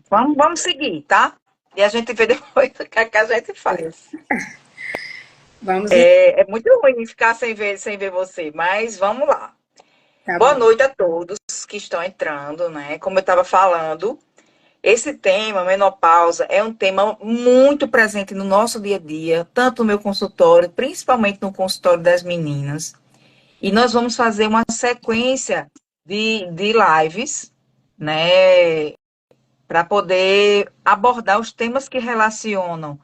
Vamos seguir, tá? E a gente vê depois o que a gente faz. Vamos em... É muito ruim ficar sem ver você, mas vamos lá. Tá Boa bom. noite a todos que estão entrando, né? Como eu estava falando, esse tema, menopausa, é um tema muito presente no nosso dia a dia, tanto no meu consultório, principalmente no consultório das meninas. E nós vamos fazer uma sequência de lives, né? Para poder abordar os temas que relacionam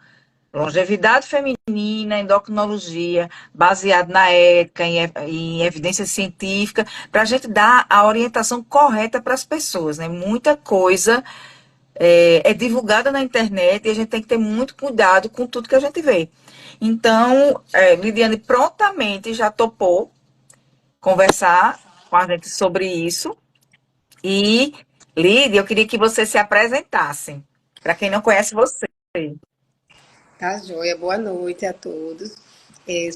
longevidade feminina, endocrinologia, baseado na ética, em evidência científica, para a gente dar a orientação correta para as pessoas, né? Muita coisa é divulgada na internet e a gente tem que ter muito cuidado com tudo que a gente vê. Então, Lidiane prontamente já topou conversar com a gente sobre isso. E, Lídia, eu queria que você se apresentasse, para quem não conhece você. Tá, joia. Boa noite a todos.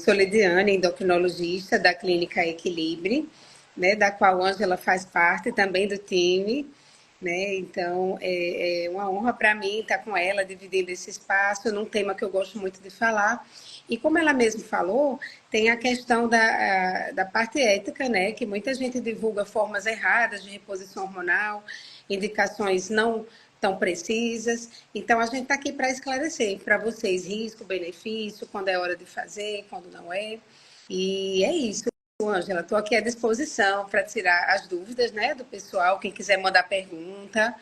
Sou Lidiane, endocrinologista da Clínica Equilibre, né, da qual a Ângela faz parte também do time, né? Então, é uma honra para mim estar com ela, dividindo esse espaço num tema que eu gosto muito de falar. E como ela mesma falou, tem a questão da parte ética, né? Que muita gente divulga formas erradas de reposição hormonal, indicações não tão precisas. Então, a gente está aqui para esclarecer para vocês risco, benefício, quando é hora de fazer, quando não é. E é isso, Ângela. Estou aqui à disposição para tirar as dúvidas, né, do pessoal. Quem quiser mandar pergunta,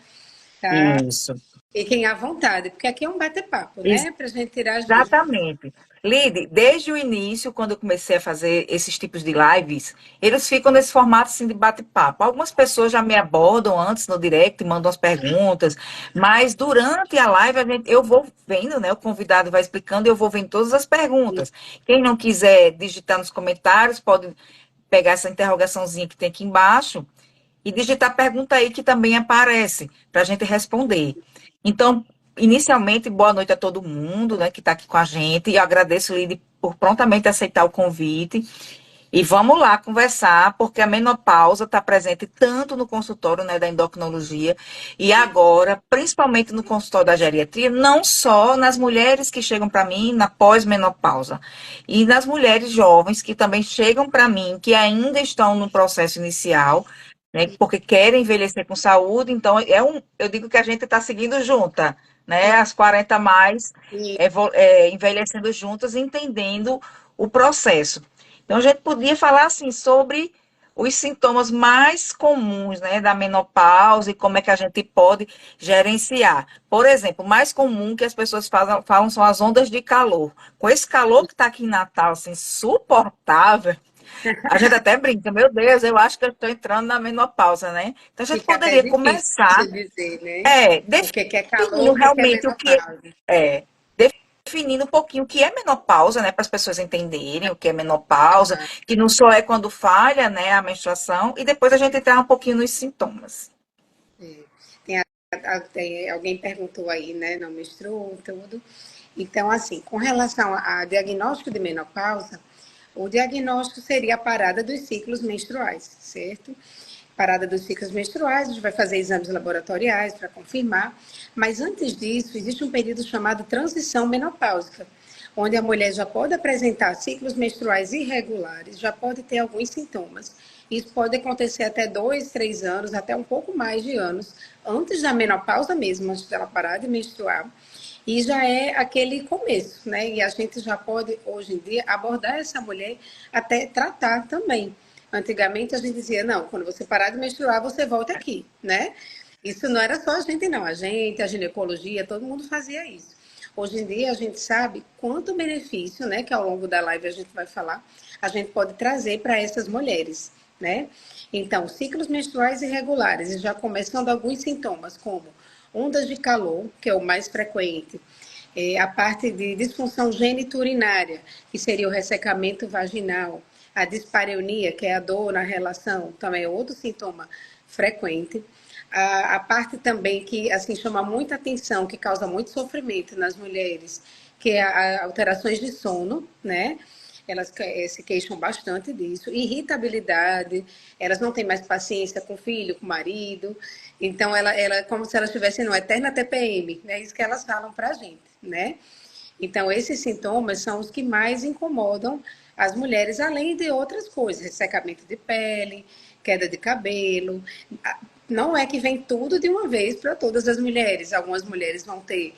tá? Isso. Fiquem à vontade, porque aqui é um bate-papo, né? Para a gente tirar as dúvidas. Exatamente. Lide, desde o início, quando eu comecei a fazer esses tipos de lives, eles ficam nesse formato assim, de bate-papo. Algumas pessoas já me abordam antes no direct, mandam as perguntas, mas durante a live eu vou vendo, né? O convidado vai explicando e eu vou vendo todas as perguntas. Quem não quiser digitar nos comentários, pode pegar essa interrogaçãozinha que tem aqui embaixo e digitar a pergunta aí que também aparece para a gente responder. Então, inicialmente, boa noite a todo mundo, né, que está aqui com a gente. E eu agradeço, Lide, por prontamente aceitar o convite. E vamos lá conversar, porque a menopausa está presente tanto no consultório, né, da endocrinologia e agora, principalmente no consultório da geriatria, não só nas mulheres que chegam para mim na pós-menopausa, e nas mulheres jovens que também chegam para mim, que ainda estão no processo inicial, né, porque querem envelhecer com saúde, então eu digo que a gente está seguindo junta, né, as 40 mais, E envelhecendo juntas, entendendo o processo. Então, a gente podia falar assim sobre os sintomas mais comuns, né, da menopausa e como é que a gente pode gerenciar. Por exemplo, o mais comum que as pessoas falam são as ondas de calor. Com esse calor que está aqui em Natal, assim, insuportável, a gente até brinca, meu Deus, eu acho que eu estou entrando na menopausa, né? Então, a gente fica até poderia difícil começar, dizer, né? O que é calor, definindo o que é realmente o que menopausa. é, definindo um pouquinho o que é menopausa, né, para as pessoas entenderem o que é menopausa, que não só é quando falha, né, a menstruação, e depois a gente entrar um pouquinho nos sintomas. Tem, alguém perguntou aí, né? Não menstruou, tudo. Então, assim, com relação a diagnóstico de menopausa, o diagnóstico seria a parada dos ciclos menstruais, certo? Parada dos ciclos menstruais, a gente vai fazer exames laboratoriais para confirmar, mas antes disso, existe um período chamado transição menopáusica, onde a mulher já pode apresentar ciclos menstruais irregulares, já pode ter alguns sintomas. Isso pode acontecer até 2, 3 anos, até um pouco mais de anos, antes da menopausa mesmo, antes dela parar de menstruar. E já é aquele começo, né? E a gente já pode, hoje em dia, abordar essa mulher até tratar também. Antigamente a gente dizia, não, quando você parar de menstruar, você volta aqui, né? Isso não era só a gente, não. A gente, a ginecologia, todo mundo fazia isso. Hoje em dia a gente sabe quanto benefício, né, que ao longo da live a gente vai falar, a gente pode trazer para essas mulheres, né? Então, ciclos menstruais irregulares, e já começando alguns sintomas, como ondas de calor, que é o mais frequente, a parte de disfunção geniturinaria, que seria o ressecamento vaginal, a dispareunia, que é a dor na relação, também é outro sintoma frequente. A parte também que assim chama muita atenção, que causa muito sofrimento nas mulheres, que é alterações de sono, né? elas se queixam bastante disso. Irritabilidade, elas não têm mais paciência com o filho, com o marido. Então, ela é como se elas estivessem numa eterna TPM, né? Isso que elas falam para a gente, né? Então, esses sintomas são os que mais incomodam as mulheres, além de outras coisas, ressecamento de pele, queda de cabelo. Não é que vem tudo de uma vez para todas as mulheres. Algumas mulheres vão ter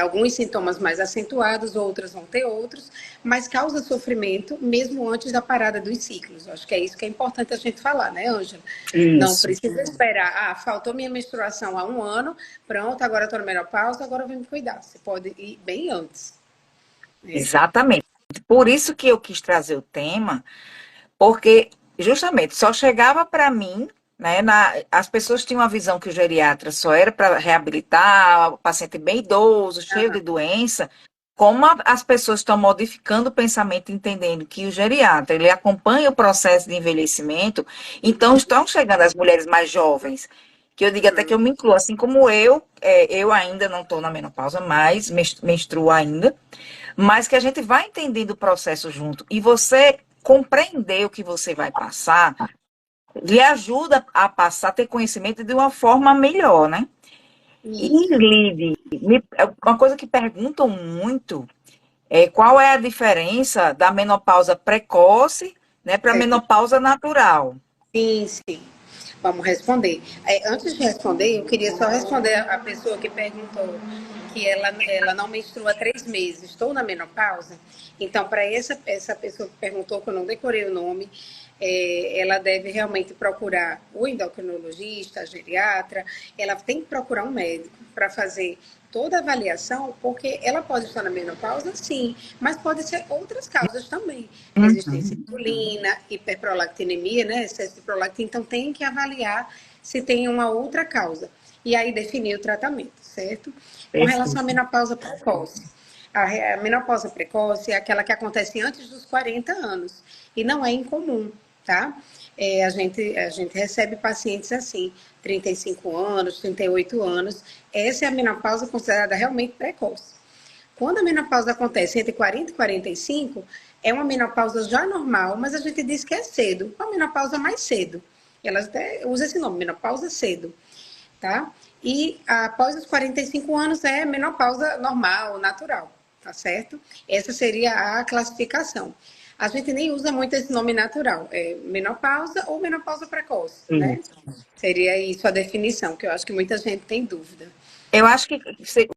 alguns sintomas mais acentuados, outras vão ter outros, mas causa sofrimento mesmo antes da parada dos ciclos. Acho que é isso que é importante a gente falar, né, Ângela? Não Isso. precisa esperar, faltou minha menstruação há um ano, pronto, agora estou na menopausa, agora eu vou me cuidar. Você pode ir bem antes. Né? Exatamente. Por isso que eu quis trazer o tema, porque justamente só chegava para mim, né? As pessoas tinham a visão que o geriatra só era para reabilitar o paciente bem idoso, cheio de doença. Como as pessoas estão modificando o pensamento, entendendo que o geriatra ele acompanha o processo de envelhecimento, então estão chegando as mulheres mais jovens, que eu digo até que eu me incluo, assim como eu ainda não estou na menopausa, mas menstruo ainda, mas que a gente vai entendendo o processo junto. E você compreender o que você vai passar, lhe ajuda a passar, a ter conhecimento de uma forma melhor, né? E, Isso. Lide, uma coisa que perguntam muito é qual é a diferença da menopausa precoce, né, para a menopausa natural. Sim, sim. Vamos responder. Antes de responder, eu queria só responder a pessoa que perguntou que ela não menstrua há 3 meses. Estou na menopausa? Então, para essa pessoa que perguntou, que eu não decorei o nome, ela deve realmente procurar o endocrinologista, a geriatra, ela tem que procurar um médico para fazer toda a avaliação, porque ela pode estar na menopausa, sim, mas pode ser outras causas também. Resistência à Uhum. insulina, hiperprolactinemia, né? Excesso de prolactina. Então, tem que avaliar se tem uma outra causa. E aí definir o tratamento, certo? Com relação à Perfeito. menopausa precoce. A menopausa precoce é aquela que acontece antes dos 40 anos. E não é incomum, tá? A gente recebe pacientes assim, 35 anos, 38 anos. Essa é a menopausa considerada realmente precoce. Quando a menopausa acontece entre 40 e 45, é uma menopausa já normal, mas a gente diz que é cedo, uma menopausa mais cedo. Elas até usam esse nome, menopausa cedo, tá? E após os 45 anos é menopausa normal, natural, tá certo? Essa seria a classificação. A gente nem usa muito esse nome natural, é menopausa ou menopausa precoce, né? Isso. Seria isso a definição, que eu acho que muita gente tem dúvida. Eu acho que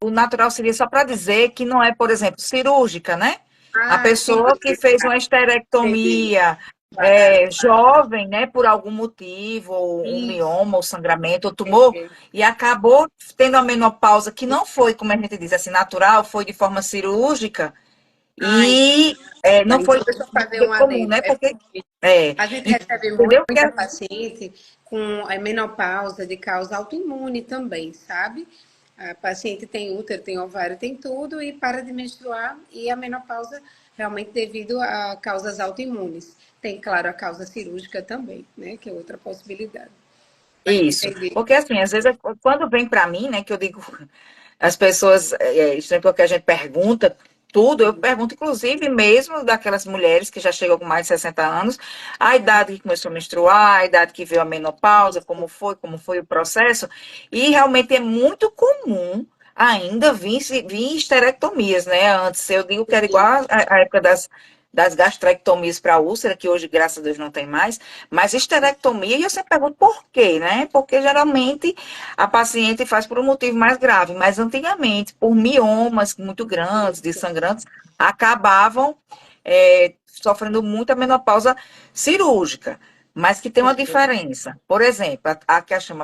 o natural seria só para dizer que não é, por exemplo, cirúrgica, né? A Ah, sim, pessoa que fez uma entendi. esterectomia Claro. jovem, né, por algum motivo, ou um Isso. mioma, ou sangramento, ou tumor, e acabou tendo a menopausa, que não foi, como a gente diz assim, natural, foi de forma cirúrgica, Ai, e tá. não Então, foi deixa eu fazer um comum, adendo. né? Porque, é, A gente recebe entendeu? muita paciente com a menopausa de causa autoimune também, sabe? A paciente tem útero, tem ovário, tem tudo e para de menstruar e a menopausa realmente devido a causas autoimunes. Tem, claro, a causa cirúrgica também, né? Que é outra possibilidade. Mas Isso, entendi. porque assim, às vezes, quando vem para mim, né, que eu digo, as pessoas, isso é porque a gente pergunta tudo, eu pergunto, inclusive, mesmo daquelas mulheres que já chegam com mais de 60 anos, a idade que começou a menstruar, a idade que veio a menopausa, como foi o processo, e realmente é muito comum ainda vir esterectomias, né? Antes, eu digo que era igual à época das gastrectomias para úlcera, que hoje, graças a Deus, não tem mais, mas esterectomia, e eu sempre pergunto por quê, né? Porque geralmente a paciente faz por um motivo mais grave, mas antigamente, por miomas muito grandes, desangrantes, acabavam sofrendo muita menopausa cirúrgica, mas que tem uma diferença. Por exemplo, a que a chama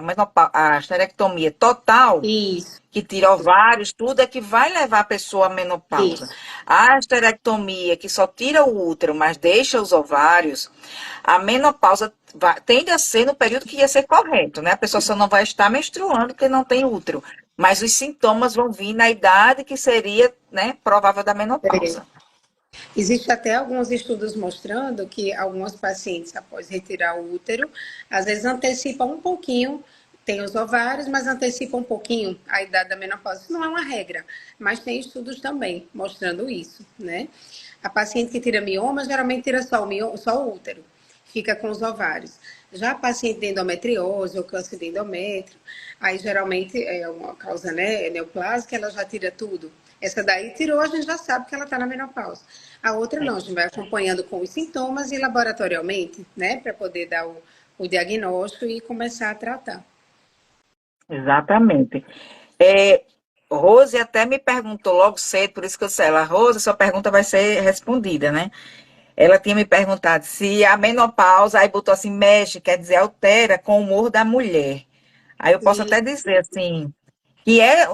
a esterectomia total, Isso, que tira ovários, tudo é que vai levar a pessoa à menopausa. isso. A esterectomia, que só tira o útero, mas deixa os ovários, a menopausa tende a ser no período que ia ser correto, né? A pessoa só não vai estar menstruando porque não tem útero. Mas os sintomas vão vir na idade que seria, né, provável da menopausa. Existe até alguns estudos mostrando que algumas pacientes, após retirar o útero, às vezes antecipam um pouquinho, tem os ovários, mas antecipa um pouquinho a idade da menopausa. Isso não é uma regra, mas tem estudos também mostrando isso, né? A paciente que tira mioma, geralmente tira só o útero, fica com os ovários. Já a paciente de endometriose ou câncer de endométrio, aí geralmente é uma causa, né, neoplásica, ela já tira tudo. Essa daí tirou, a gente já sabe que ela está na menopausa. A outra não, a gente vai acompanhando com os sintomas e laboratorialmente, né, para poder dar o diagnóstico e começar a tratar. Exatamente. É, Rose até me perguntou logo cedo, por isso que eu disse, ela, Rose, sua pergunta vai ser respondida, né? Ela tinha me perguntado se a menopausa, aí botou assim, mexe, quer dizer, altera com o humor da mulher. Aí eu posso E até dizer assim, que é,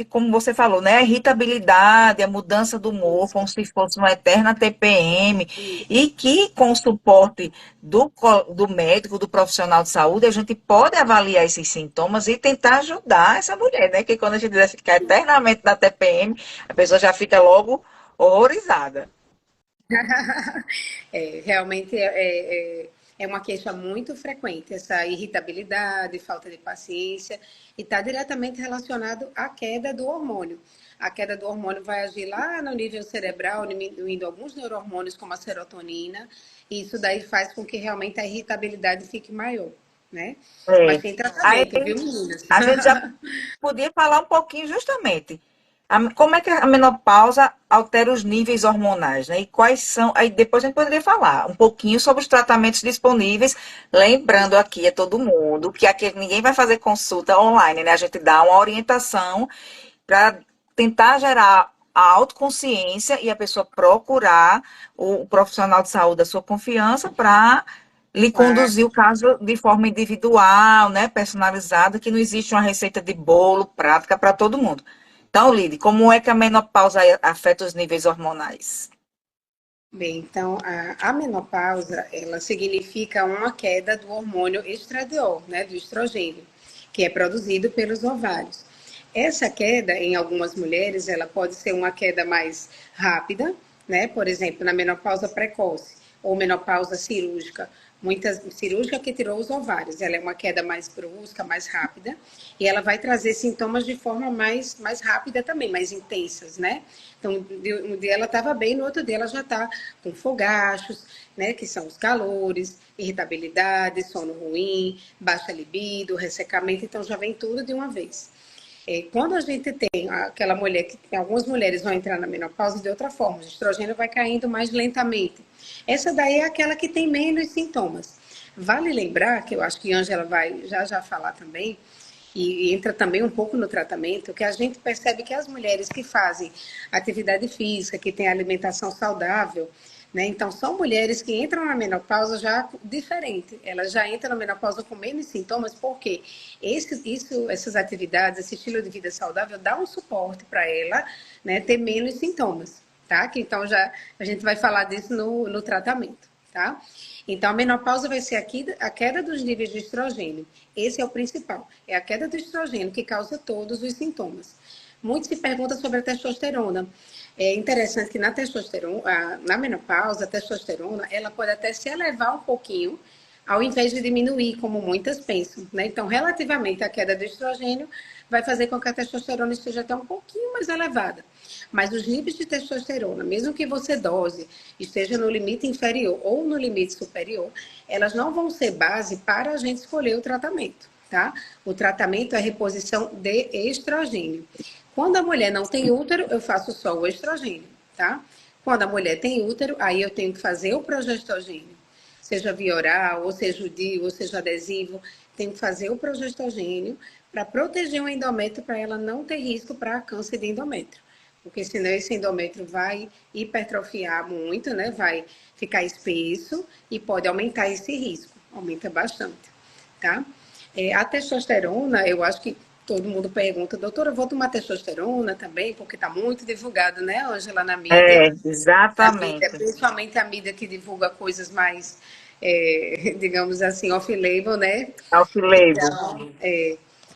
como você falou, né? A irritabilidade, a mudança do humor, isso, como se fosse uma eterna TPM, isso. e que com o suporte do médico, do profissional de saúde, a gente pode avaliar esses sintomas e tentar ajudar essa mulher, né? Que quando a gente vai ficar eternamente na TPM, a pessoa já fica logo horrorizada. Realmente é uma queixa muito frequente, essa irritabilidade, falta de paciência, e está diretamente relacionado à queda do hormônio. A queda do hormônio vai agir lá no nível cerebral, diminuindo alguns neurohormônios, como a serotonina, e isso daí faz com que realmente a irritabilidade fique maior, né? Mas É. tem Aí tratamento, viu, meninas? a gente já podia falar um pouquinho justamente como é que a menopausa altera os níveis hormonais, né? E quais são. Aí depois a gente poderia falar um pouquinho sobre os tratamentos disponíveis, lembrando aqui a todo mundo que aqui ninguém vai fazer consulta online, né? A gente dá uma orientação para tentar gerar a autoconsciência e a pessoa procurar o profissional de saúde da sua confiança para lhe Claro. conduzir o caso de forma individual, né, personalizada, que não existe uma receita de bolo prática para todo mundo. Então, Lide, como é que a menopausa afeta os níveis hormonais? Bem, então a menopausa, ela significa uma queda do hormônio estradiol, né, do estrogênio, que é produzido pelos ovários. Essa queda, em algumas mulheres, ela pode ser uma queda mais rápida, né, por exemplo, na menopausa precoce ou menopausa cirúrgica, muitas cirúrgica que tirou os ovários. Ela é uma queda mais brusca, mais rápida, e ela vai trazer sintomas de forma mais rápida também, mais intensas, né? Então, um dia ela estava bem, no outro dia ela já está com fogachos, né? Que são os calores, irritabilidade, sono ruim, baixa libido, ressecamento, então já vem tudo de uma vez. Quando a gente tem aquela mulher, que algumas mulheres vão entrar na menopausa de outra forma, o estrogênio vai caindo mais lentamente. Essa daí é aquela que tem menos sintomas. Vale lembrar, que eu acho que a Ângela vai já falar também, e entra também um pouco no tratamento, que a gente percebe que as mulheres que fazem atividade física, que têm alimentação saudável, né? Então, são mulheres que entram na menopausa já diferente. Elas já entram na menopausa com menos sintomas, porque essas atividades, esse estilo de vida saudável dá um suporte para ela, né, ter menos sintomas, tá? Que então já a gente vai falar disso no tratamento, tá? Então, a menopausa vai ser a queda dos níveis de estrogênio. Esse é o principal. É a queda do estrogênio que causa todos os sintomas. Muito se pergunta sobre a testosterona. É interessante que na menopausa, a testosterona, ela pode até se elevar um pouquinho, ao invés de diminuir, como muitas pensam, né? Então, relativamente à queda do estrogênio, vai fazer com que a testosterona esteja até um pouquinho mais elevada. Mas os níveis de testosterona, mesmo que você dose esteja no limite inferior ou no limite superior, elas não vão ser base para a gente escolher o tratamento, tá? O tratamento é reposição de estrogênio. Quando a mulher não tem útero, eu faço só o estrogênio, tá? Quando a mulher tem útero, aí eu tenho que fazer o progestogênio. Seja via oral, ou seja o DIU, ou seja adesivo, tenho que fazer o progestogênio para proteger o endométrio, para ela não ter risco para câncer de endométrio. Porque senão esse endométrio vai hipertrofiar muito, né? Vai ficar espesso e pode aumentar esse risco. Aumenta bastante, tá? A testosterona, eu acho que todo mundo pergunta, doutora, eu vou tomar testosterona também, porque está muito divulgado, né, Ângela, É, na mídia, exatamente. principalmente a mídia que divulga coisas mais, digamos assim, off-label, né? Off-label. Então,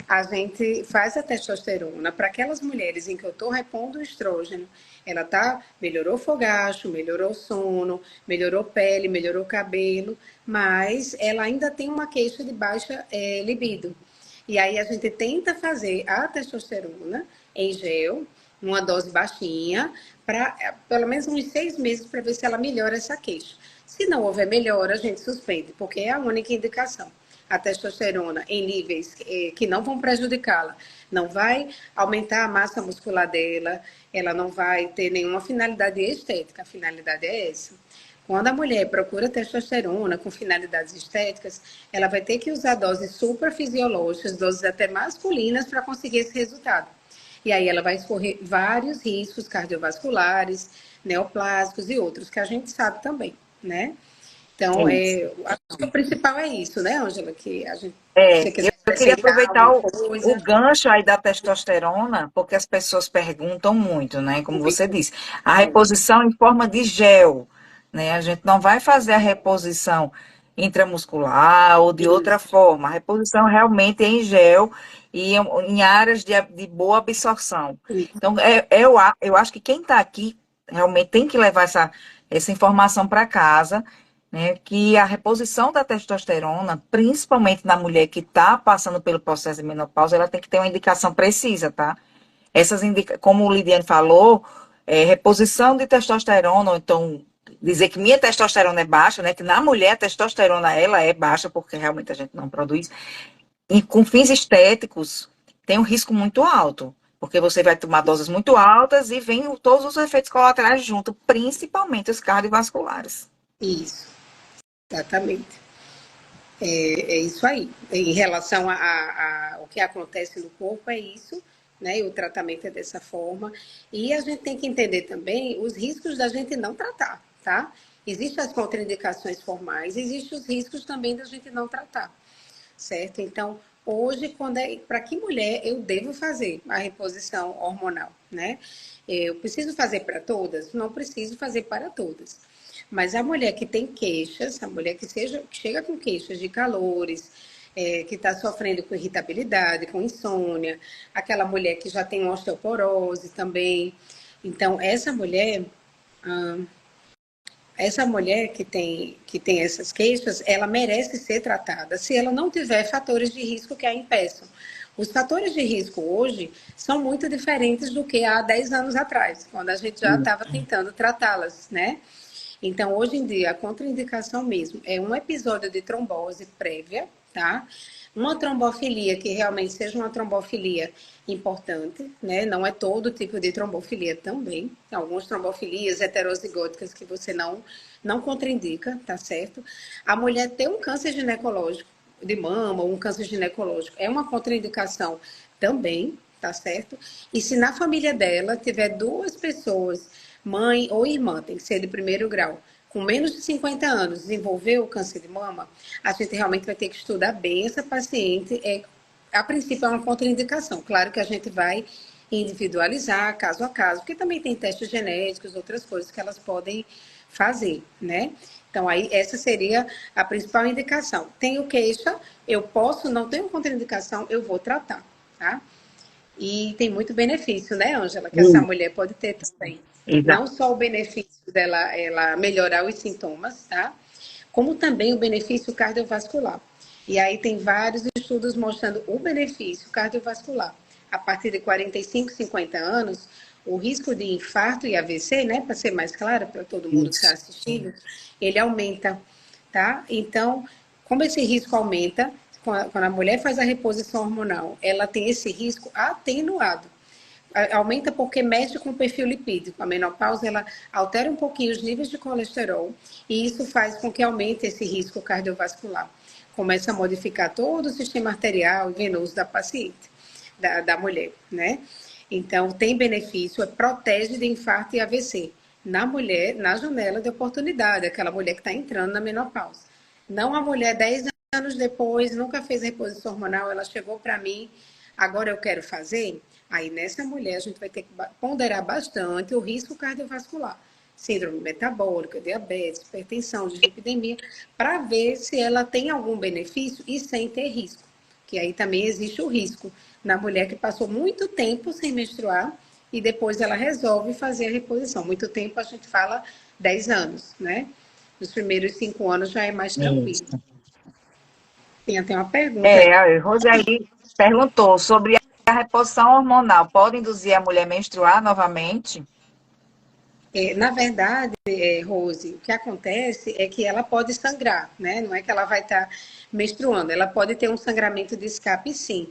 a gente faz a testosterona para aquelas mulheres em que eu estou repondo o estrógeno. Ela melhorou o fogacho, melhorou o sono, melhorou pele, melhorou cabelo, mas ela ainda tem uma queixa de baixa libido. E aí a gente tenta fazer a testosterona em gel, uma dose baixinha, para pelo menos uns 6 meses para ver se ela melhora essa queixa. Se não houver melhora, a gente suspende, porque é a única indicação. A testosterona em níveis que não vão prejudicá-la, não vai aumentar a massa muscular dela, ela não vai ter nenhuma finalidade estética, a finalidade é essa. Quando a mulher procura testosterona com finalidades estéticas, ela vai ter que usar doses suprafisiológicas, doses até masculinas, para conseguir esse resultado. E aí ela vai escorrer vários riscos cardiovasculares, neoplásicos e outros, que a gente sabe também, né? Então, Isso. acho que o principal é isso, né, Ângela? Que a gente, se É, você eu quiser eu queria acrescentar aproveitar alguma o coisa. gancho aí da testosterona, porque as pessoas perguntam muito, né? Como você disse, a reposição em forma de gel, né? A gente não vai fazer a reposição intramuscular ou de outra forma. A reposição realmente é em gel e em áreas de boa absorção. Então, eu acho que quem está aqui realmente tem que levar essa informação para casa, né, que a reposição da testosterona, principalmente na mulher que está passando pelo processo de menopausa, ela tem que ter uma indicação precisa, tá? Como o Lidiane falou, reposição de testosterona, ou então dizer que minha testosterona é baixa, né, que na mulher a testosterona ela é baixa, porque realmente a gente não produz, e com fins estéticos tem um risco muito alto, porque você vai tomar doses muito altas e vem todos os efeitos colaterais junto, principalmente os cardiovasculares. Isso, exatamente. É isso aí. Em relação ao que acontece no corpo, é isso, né? E o tratamento é dessa forma. E a gente tem que entender também os riscos da gente não tratar, tá? Existem as contraindicações formais, existem os riscos também da gente não tratar, certo? Então, hoje, para que mulher eu devo fazer a reposição hormonal, né? Eu preciso fazer para todas? Não preciso fazer para todas. Mas a mulher que tem queixas, a mulher que chega com queixas de calores, que está sofrendo com irritabilidade, com insônia, aquela mulher que já tem osteoporose também. Então, essa mulher que tem essas queixas, ela merece ser tratada se ela não tiver fatores de risco que a impeçam. Os fatores de risco hoje são muito diferentes do que há 10 anos atrás, quando a gente já estava tentando tratá-las, né? Então, hoje em dia, a contraindicação mesmo é um episódio de trombose prévia, tá? Uma trombofilia que realmente seja uma trombofilia importante, né? Não é todo tipo de trombofilia também. Tem algumas trombofilias heterozigóticas que você não contraindica, tá certo? A mulher ter um câncer ginecológico de mama ou um câncer ginecológico é uma contraindicação também, tá certo? E se na família dela tiver duas pessoas, mãe ou irmã, tem que ser de primeiro grau, com menos de 50 anos, desenvolveu o câncer de mama, a gente realmente vai ter que estudar bem essa paciente. A princípio é uma contraindicação. Claro que a gente vai individualizar caso a caso, porque também tem testes genéticos, outras coisas que elas podem fazer, né? Então, aí, essa seria a principal indicação. Tenho queixa, eu posso, não tenho contraindicação, eu vou tratar, tá? E tem muito benefício, né, Ângela, que essa mulher pode ter também. Não Exato. só o benefício dela ela melhorar os sintomas, tá? Como também o benefício cardiovascular. E aí tem vários estudos mostrando o benefício cardiovascular. A partir de 45, 50 anos, o risco de infarto e AVC, né, para ser mais claro para todo mundo que está Isso. assistindo, ele aumenta, tá? Então, como esse risco aumenta, quando a mulher faz a reposição hormonal, ela tem esse risco atenuado. Aumenta porque mexe com o perfil lipídico. A menopausa, ela altera um pouquinho os níveis de colesterol e isso faz com que aumente esse risco cardiovascular. Começa a modificar todo o sistema arterial e venoso da paciente, da mulher, né? Então, tem benefício, protege de infarto e AVC. Na mulher, na janela de oportunidade, aquela mulher que está entrando na menopausa. Não a mulher 10 anos depois, nunca fez reposição hormonal, ela chegou para mim, agora eu quero fazer. Aí nessa mulher a gente vai ter que ponderar bastante o risco cardiovascular, síndrome metabólica, diabetes, hipertensão, dislipidemia, para ver se ela tem algum benefício e sem ter risco. Que aí também existe o risco na mulher que passou muito tempo sem menstruar e depois ela resolve fazer a reposição. Muito tempo a gente fala 10 anos, né? Nos primeiros 5 anos já é mais tranquilo. Isso. Tem uma pergunta aí. A Roseli perguntou sobre a reposição hormonal. Pode induzir a mulher a menstruar novamente? Na verdade, Rose, o que acontece é que ela pode sangrar, né? Não é que ela vai estar menstruando, ela pode ter um sangramento de escape, sim.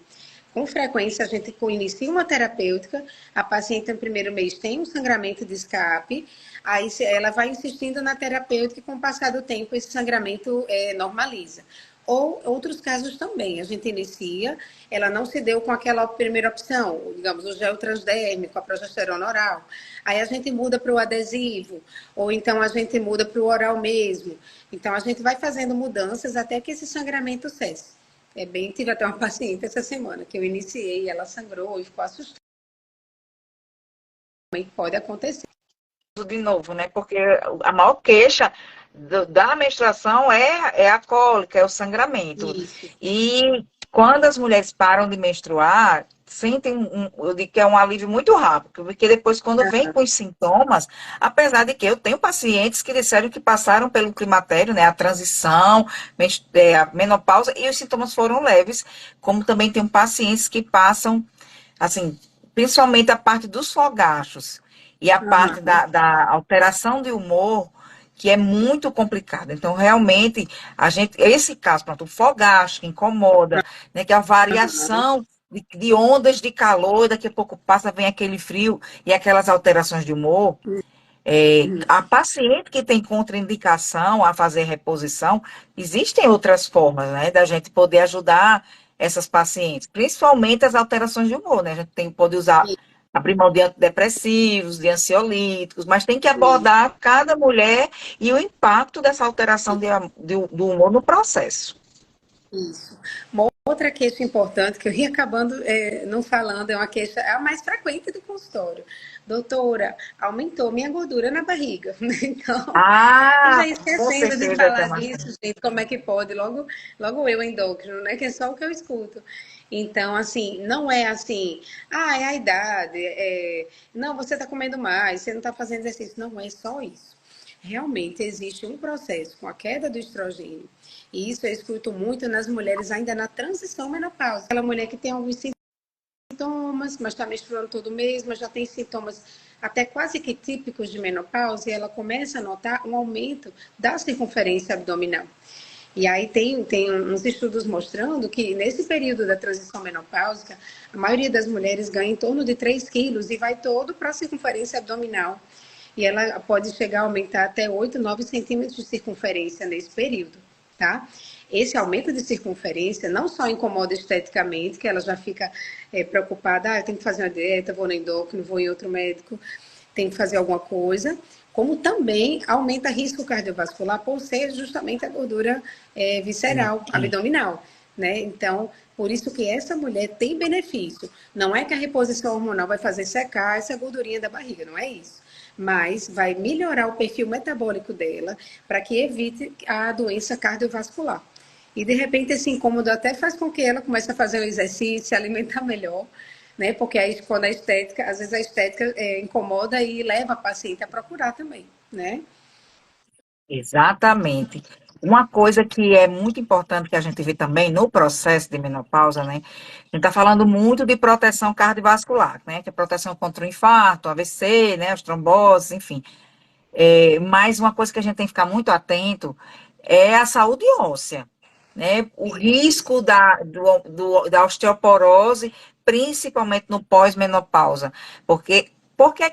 Com frequência, a gente inicia uma terapêutica, a paciente no primeiro mês tem um sangramento de escape, aí ela vai insistindo na terapêutica e com o passar do tempo esse sangramento normaliza. Ou outros casos também, a gente inicia, ela não se deu com aquela primeira opção, digamos, o gel transdérmico, a progesterona oral. Aí a gente muda para o adesivo, ou então a gente muda para o oral mesmo. Então a gente vai fazendo mudanças até que esse sangramento cesse. Tive até uma paciente essa semana que eu iniciei, ela sangrou e ficou assustada. Pode acontecer. De novo, né? Porque a maior queixa da menstruação é a cólica, é o sangramento. Isso. E quando as mulheres param de menstruar, sentem eu digo que é um alívio muito rápido, porque depois, quando vem com os sintomas, apesar de que eu tenho pacientes que disseram que passaram pelo climatério, né? A transição, a menopausa, e os sintomas foram leves, como também tenho pacientes que passam, assim, principalmente a parte dos fogachos e a parte da alteração de humor, que é muito complicada. Então, realmente, esse caso, pronto, o fogacho que incomoda, né, que é a variação de ondas de calor, daqui a pouco passa, vem aquele frio e aquelas alterações de humor. A paciente que tem contraindicação a fazer reposição, existem outras formas, né, da gente poder ajudar essas pacientes, principalmente as alterações de humor, né? A gente pode usar, abrir mão de antidepressivos, de ansiolíticos, mas tem que abordar cada mulher e o impacto dessa alteração do humor no processo. Isso. Uma outra queixa importante que eu ia acabando não falando, é uma queixa, é a mais frequente do consultório. Doutora, aumentou minha gordura na barriga. Então, eu já Ah, com esquecendo de certeza, falar Tamara. disso, gente, como é que pode? Logo eu, endócrino, né? Que é só o que eu escuto. Então, assim, não é assim, é a idade, não, você está comendo mais, você não está fazendo exercício. Não é só isso. Realmente existe um processo com a queda do estrogênio, e isso eu escuto muito nas mulheres ainda na transição menopausa. Aquela mulher que tem alguns sintomas, mas está menstruando todo mês, mas já tem sintomas até quase que típicos de menopausa, e ela começa a notar um aumento da circunferência abdominal. E aí tem uns estudos mostrando que nesse período da transição menopáusica, a maioria das mulheres ganha em torno de 3 quilos e vai todo para a circunferência abdominal. E ela pode chegar a aumentar até 8, 9 centímetros de circunferência nesse período, tá? Esse aumento de circunferência não só incomoda esteticamente, que ela já fica preocupada, eu tenho que fazer uma dieta, vou no endócrino, vou em outro médico, tenho que fazer alguma coisa, como também aumenta risco cardiovascular por ser justamente a gordura visceral, abdominal, né? Então, por isso que essa mulher tem benefício. Não é que a reposição hormonal vai fazer secar essa gordurinha da barriga, não é isso. Mas vai melhorar o perfil metabólico dela para que evite a doença cardiovascular. E de repente esse incômodo até faz com que ela comece a fazer um exercício, se alimentar melhor, né? Porque aí quando a estética, às vezes a estética incomoda e leva a paciente a procurar também, né? Exatamente. Uma coisa que é muito importante que a gente vê também no processo de menopausa, né? A gente está falando muito de proteção cardiovascular, né? Que é proteção contra o infarto, AVC, né? As tromboses, enfim. Mas uma coisa que a gente tem que ficar muito atento é a saúde óssea, né? O risco da osteoporose, principalmente no pós-menopausa. Por que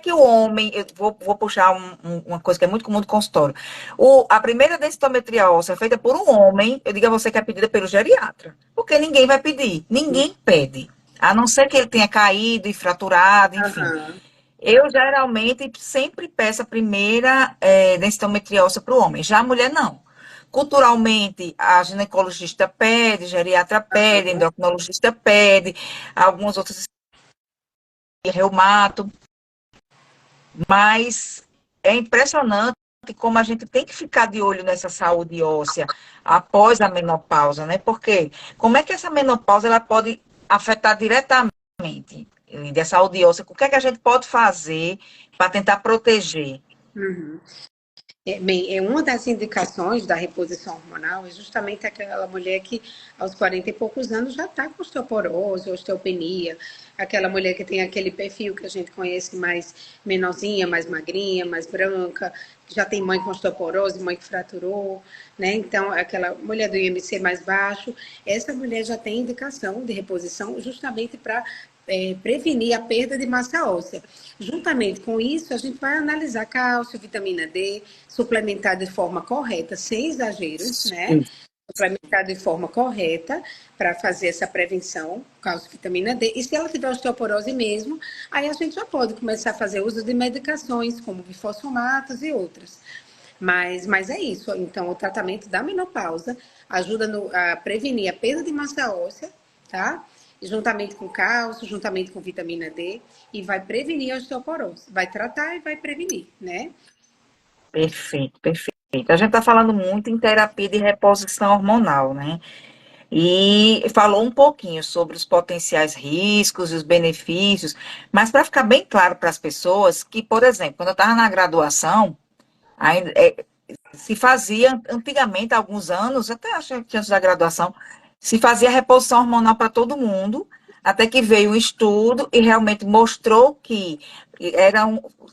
que o homem, eu vou puxar uma coisa que é muito comum do consultório. A primeira densitometria óssea é feita por um homem, eu digo a você que é pedida pelo geriatra. Porque ninguém vai pedir, ninguém pede. A não ser que ele tenha caído e fraturado, enfim. Aham. Eu geralmente sempre peço a primeira densitometria óssea para o homem, já a mulher não. Culturalmente, a ginecologista pede, geriatra pede, endocrinologista pede, algumas outras reumato, mas é impressionante como a gente tem que ficar de olho nessa saúde óssea após a menopausa, né? Porque como é que essa menopausa ela pode afetar diretamente a saúde óssea? O que é que a gente pode fazer para tentar proteger? Uhum. Bem, uma das indicações da reposição hormonal é justamente aquela mulher que aos 40 e poucos anos já está com osteoporose, osteopenia, aquela mulher que tem aquele perfil que a gente conhece mais menorzinha, mais magrinha, mais branca, que já tem mãe com osteoporose, mãe que fraturou, né? Então, aquela mulher do IMC mais baixo, essa mulher já tem indicação de reposição justamente para prevenir a perda de massa óssea. Juntamente com isso, a gente vai analisar cálcio, vitamina D, suplementar de forma correta, sem exageros, né? Suplementar de forma correta para fazer essa prevenção, cálcio, vitamina D. E se ela tiver osteoporose mesmo, aí a gente já pode começar a fazer uso de medicações, como bifosfonatos e outras. Mas é isso. Então, o tratamento da menopausa ajuda a prevenir a perda de massa óssea, tá? Juntamente com cálcio, juntamente com vitamina D, e vai prevenir a osteoporose. Vai tratar e vai prevenir, né? Perfeito, perfeito. A gente está falando muito em terapia de reposição hormonal, né? E falou um pouquinho sobre os potenciais riscos e os benefícios, mas para ficar bem claro para as pessoas que, por exemplo, quando eu estava na graduação, ainda, se fazia antigamente, há alguns anos, até acho que antes da graduação, se fazia reposição hormonal para todo mundo, até que veio um estudo e realmente mostrou que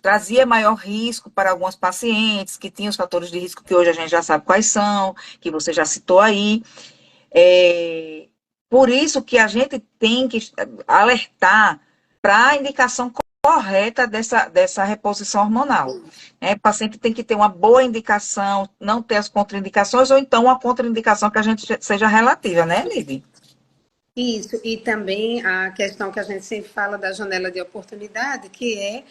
trazia maior risco para algumas pacientes, que tinham os fatores de risco que hoje a gente já sabe quais são, que você já citou aí. É, por isso que a gente tem que alertar para a indicação correta dessa reposição hormonal. Né? O paciente tem que ter uma boa indicação, não ter as contraindicações, ou então uma contraindicação que a gente seja relativa, né, Livi? Isso, e também a questão que a gente sempre fala da janela de oportunidade, que é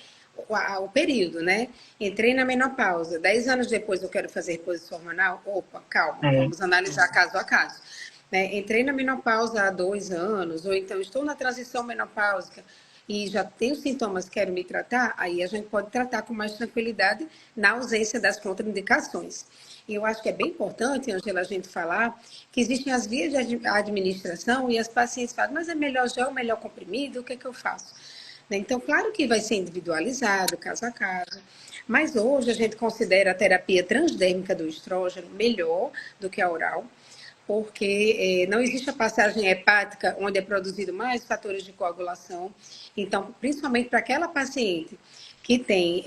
o período, né? Entrei na menopausa, 10 anos depois eu quero fazer reposição hormonal. Opa, calma, É, vamos analisar caso a caso. Né? Entrei na menopausa há 2 anos, ou então estou na transição menopáusica e já tenho sintomas, quero me tratar, aí a gente pode tratar com mais tranquilidade na ausência das contraindicações. E eu acho que é bem importante, Angela, a gente falar que existem as vias de administração e as pacientes falam, mas é melhor gel, melhor comprimido, o que é que eu faço? Né? Então, claro que vai ser individualizado, caso a caso, mas hoje a gente considera a terapia transdérmica do estrógeno melhor do que a oral, porque não existe a passagem hepática onde é produzido mais fatores de coagulação. Então, principalmente para aquela paciente que tem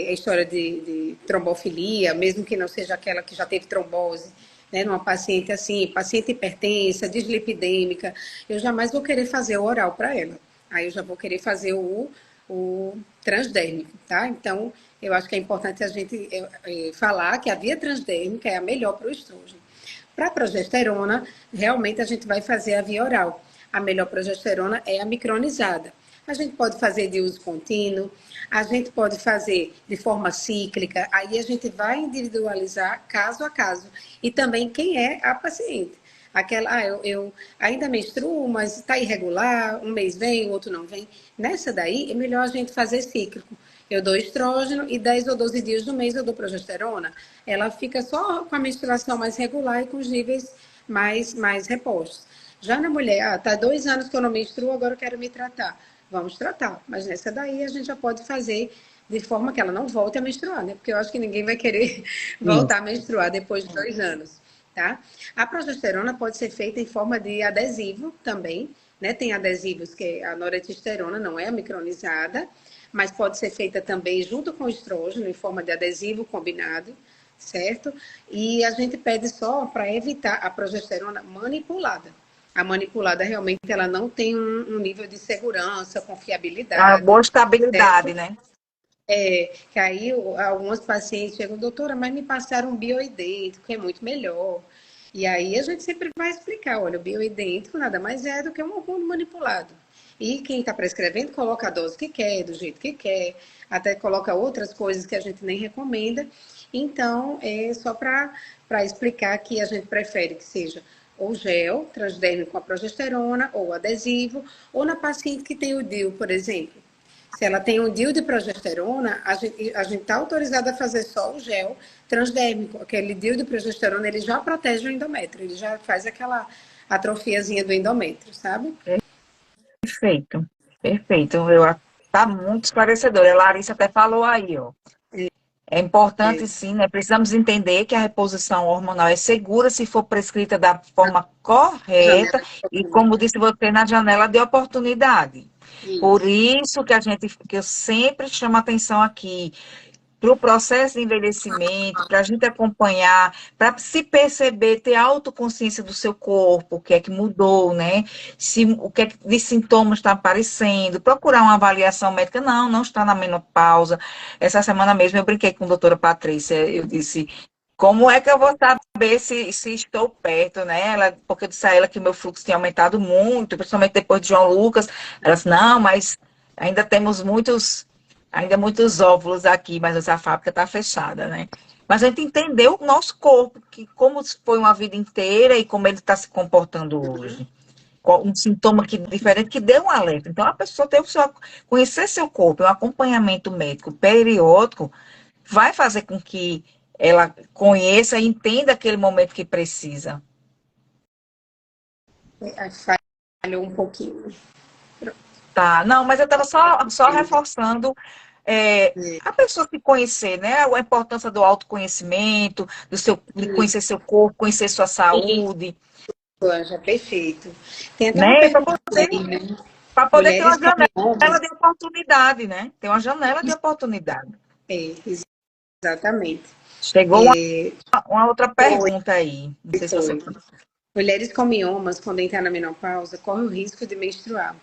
a história de trombofilia, mesmo que não seja aquela que já teve trombose, né, numa paciente assim, paciente hipertensa, dislipidêmica, eu jamais vou querer fazer o oral para ela. Aí eu já vou querer fazer o transdérmico, tá? Então, eu acho que é importante a gente falar que a via transdérmica é a melhor para o estrógeno. Para a progesterona, realmente a gente vai fazer a via oral. A melhor progesterona é a micronizada. A gente pode fazer de uso contínuo, a gente pode fazer de forma cíclica, aí a gente vai individualizar caso a caso. E também quem é a paciente. Aquela, eu ainda menstruo, mas está irregular, um mês vem, o outro não vem. Nessa daí, é melhor a gente fazer cíclico. Eu dou estrógeno e 10 ou 12 dias do mês eu dou progesterona. Ela fica só com a menstruação mais regular e com os níveis mais repostos. Já na mulher, tá 2 anos que eu não menstruo, agora eu quero me tratar. Vamos tratar. Mas nessa daí a gente já pode fazer de forma que ela não volte a menstruar, né? Porque eu acho que ninguém vai querer isso. voltar a menstruar depois de 2 anos, tá? A progesterona pode ser feita em forma de adesivo também, né? Tem adesivos que a noretesterona não é micronizada, mas pode ser feita também junto com o estrógeno, em forma de adesivo combinado, certo? E a gente pede só para evitar a progesterona manipulada. A manipulada realmente ela não tem um nível de segurança, Uma confiabilidade, boa estabilidade, certo? né? Que aí algumas pacientes chegam, doutora, mas me passaram um bioidêntico, que é muito melhor. E aí a gente sempre vai explicar, olha, o bioidêntico nada mais é do que um hormônio manipulado. E quem está prescrevendo coloca a dose que quer, do jeito que quer, até coloca outras coisas que a gente nem recomenda. Então, é só para explicar que a gente prefere que seja ou gel transdérmico com a progesterona, ou adesivo, ou na paciente que tem o DIU, por exemplo. Se ela tem um DIU de progesterona, a gente está autorizada a fazer só o gel transdérmico. Aquele DIU de progesterona, ele já protege o endométrio, ele já faz aquela atrofiazinha do endométrio, sabe? Perfeito, perfeito. Tá muito esclarecedor. A Larissa até falou aí, ó. É importante, É, sim, né? Precisamos entender que a reposição hormonal é segura se for prescrita da forma correta janela de e, como oportunidade. disse você, na janela de oportunidade. Por Isso. isso que eu sempre chamo a atenção aqui, para o processo de envelhecimento, para a gente acompanhar, para se perceber, ter autoconsciência do seu corpo, o que é que mudou, né? Se, o que é que de sintomas está aparecendo, procurar uma avaliação médica. Não, não está na menopausa. Essa semana mesmo eu brinquei com a doutora Patrícia, eu disse, como é que eu vou saber se estou perto, né? Porque eu disse a ela que meu fluxo tinha aumentado muito, principalmente depois de João Lucas. Ela disse, não, mas ainda temos muitos óvulos aqui, mas essa fábrica está fechada, né? Mas a gente entendeu o nosso corpo, que como foi uma vida inteira e como ele está se comportando hoje. Um sintoma diferente que deu um alerta. Então, a pessoa tem que conhecer seu corpo, um acompanhamento médico periódico, vai fazer com que ela conheça e entenda aquele momento que precisa. É, falhou um pouquinho. Tá, não, mas eu estava só Pronto. reforçando É, a pessoa se conhecer, né? A importância do autoconhecimento, de conhecer seu corpo, conhecer sua isso, saúde, Anja, perfeito. Tem até uma né? pergunta aí, né? Para poder ter Mulheres uma comem janela ovos? de oportunidade, né? Tem uma janela de oportunidade. É, exatamente. Chegou uma outra Foi, pergunta aí. Não sei se você. foi. Mulheres com miomas, quando entrar na menopausa, correm o risco de menstruar.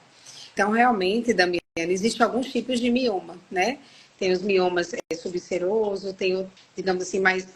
Então, realmente, Damiana, existem alguns tipos de mioma, né? Tem os miomas subseroso, tem, digamos assim, mais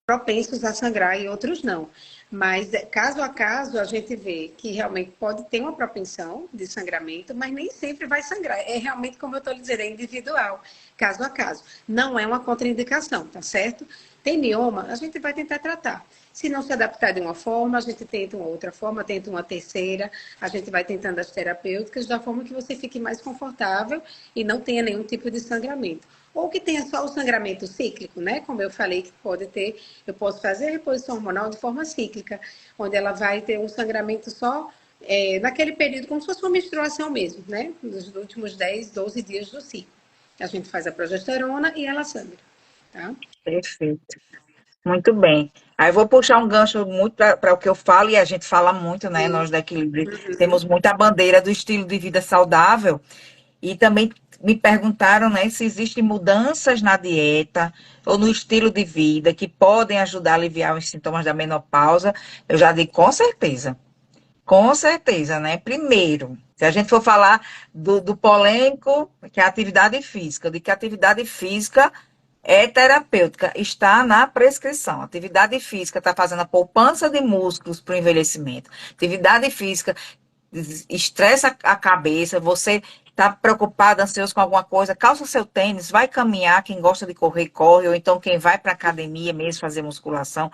propensos a sangrar e outros não. Mas, caso a caso, a gente vê que realmente pode ter uma propensão de sangramento, mas nem sempre vai sangrar. É realmente, como eu estou lhe dizendo, é individual, caso a caso. Não é uma contraindicação, tá certo? Tem mioma, a gente vai tentar tratar. Se não se adaptar de uma forma, a gente tenta uma outra forma, tenta uma terceira, a gente vai tentando as terapêuticas da forma que você fique mais confortável e não tenha nenhum tipo de sangramento. Ou que tenha só o sangramento cíclico, né? Como eu falei que pode ter, eu posso fazer a reposição hormonal de forma cíclica, onde ela vai ter um sangramento só naquele período, como se fosse uma menstruação mesmo, né? Nos últimos 10, 12 dias do ciclo. A gente faz a progesterona e ela sangra, tá? Perfeito. Muito bem. Aí eu vou puxar um gancho muito para o que eu falo, e a gente fala muito, né? Nós da Equilíbrio temos muita bandeira do estilo de vida saudável. E também me perguntaram, né, se existem mudanças na dieta ou no estilo de vida que podem ajudar a aliviar os sintomas da menopausa. Eu já digo com certeza, né? Primeiro, se a gente for falar do polêmico, que é a atividade física, de que a atividade física é terapêutica, está na prescrição. Atividade física está fazendo a poupança de músculos para o envelhecimento. Atividade física estressa a cabeça, você está preocupado, ansioso com alguma coisa, calça seu tênis, vai caminhar, quem gosta de correr, corre, ou então quem vai para a academia mesmo fazer musculação.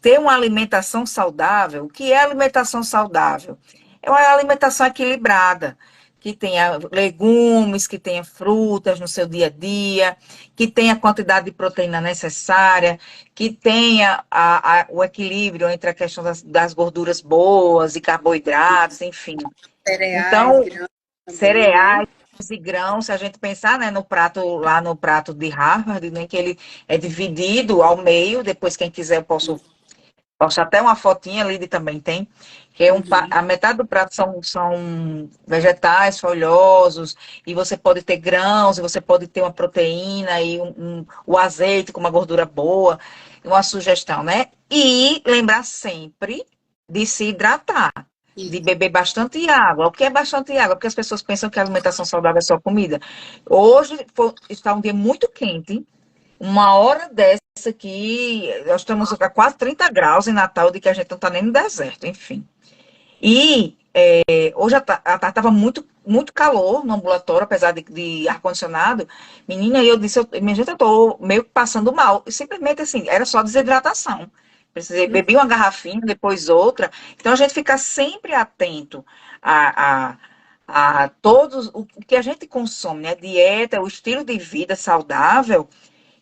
Ter uma alimentação saudável. O que é alimentação saudável? É uma alimentação equilibrada, que tenha legumes, que tenha frutas no seu dia a dia, que tenha a quantidade de proteína necessária, que tenha o equilíbrio entre a questão das gorduras boas e carboidratos, enfim. Cereais, Então, grãos também, né? cereais e grãos, se a gente pensar, né, lá no prato de Harvard, né, que ele é dividido ao meio, depois quem quiser eu posso até uma fotinha ali, também tem, que é a metade do prato são vegetais folhosos, e você pode ter grãos, e você pode ter uma proteína, e o azeite com uma gordura boa, uma sugestão, né? E lembrar sempre de se hidratar, de Isso. beber bastante água. O que é bastante água? Porque as pessoas pensam que a alimentação saudável é só comida. Hoje está um dia muito quente, uma hora dessa aqui, nós estamos a quase 30 graus em Natal, de que a gente não está nem no deserto, enfim. E hoje estava muito, muito calor no ambulatório, apesar de ar-condicionado. Menina, e eu disse, minha gente, eu estou meio que passando mal. E simplesmente assim, era só desidratação. Precisei beber uma garrafinha, depois outra. Então a gente fica sempre atento a, a todos o que a gente consome, né? Dieta, o estilo de vida saudável,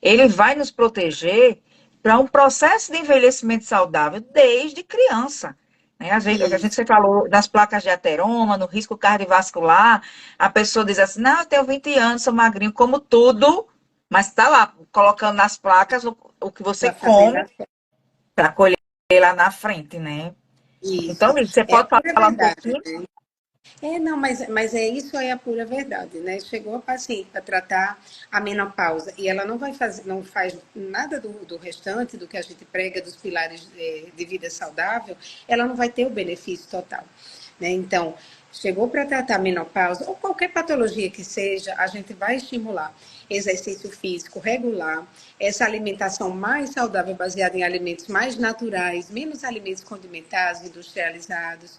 ele vai nos proteger para um processo de envelhecimento saudável desde criança. né? A gente Isso, você falou das placas de ateroma, no risco cardiovascular, a pessoa diz assim, não, eu tenho 20 anos, sou magrinho, como tudo, mas está lá, colocando nas placas o que você está fazendo come a fé. para colher lá na frente, né? Então, Isso, Lídia, você é a pode pura falar um verdade, pouquinho? né? Não, mas é isso é a pura verdade, né? Chegou a paciente para tratar a menopausa e ela não vai fazer, não faz nada do restante do que a gente prega dos pilares de vida saudável, ela não vai ter o benefício total, né? Então, chegou para tratar a menopausa ou qualquer patologia que seja, a gente vai estimular exercício físico regular, essa alimentação mais saudável baseada em alimentos mais naturais, menos alimentos condimentados, industrializados.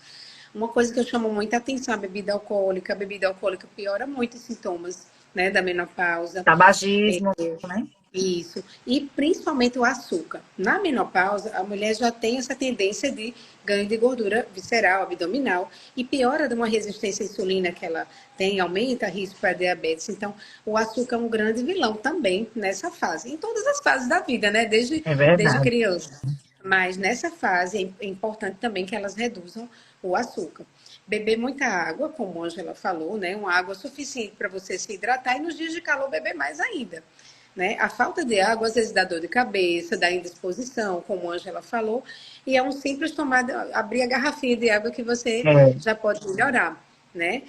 Uma coisa que eu chamo muita atenção, a bebida alcoólica. A bebida alcoólica piora muito os sintomas, né, da menopausa. Tabagismo, né? Isso. E principalmente o açúcar. Na menopausa, a mulher já tem essa tendência de ganho de gordura visceral, abdominal, e piora de uma resistência à insulina que ela tem, aumenta o risco para diabetes. Então, o açúcar é um grande vilão também nessa fase, em todas as fases da vida, né? É Desde verdade. criança. Mas nessa fase é importante também que elas reduzam o açúcar. Beber muita água, como a Angela falou, né? Uma água suficiente para você se hidratar e nos dias de calor beber mais ainda. Né? A falta de água às vezes dá dor de cabeça, dá indisposição, como a Angela falou, e é um simples tomar, abrir a garrafinha de água que você É, já pode melhorar. Né?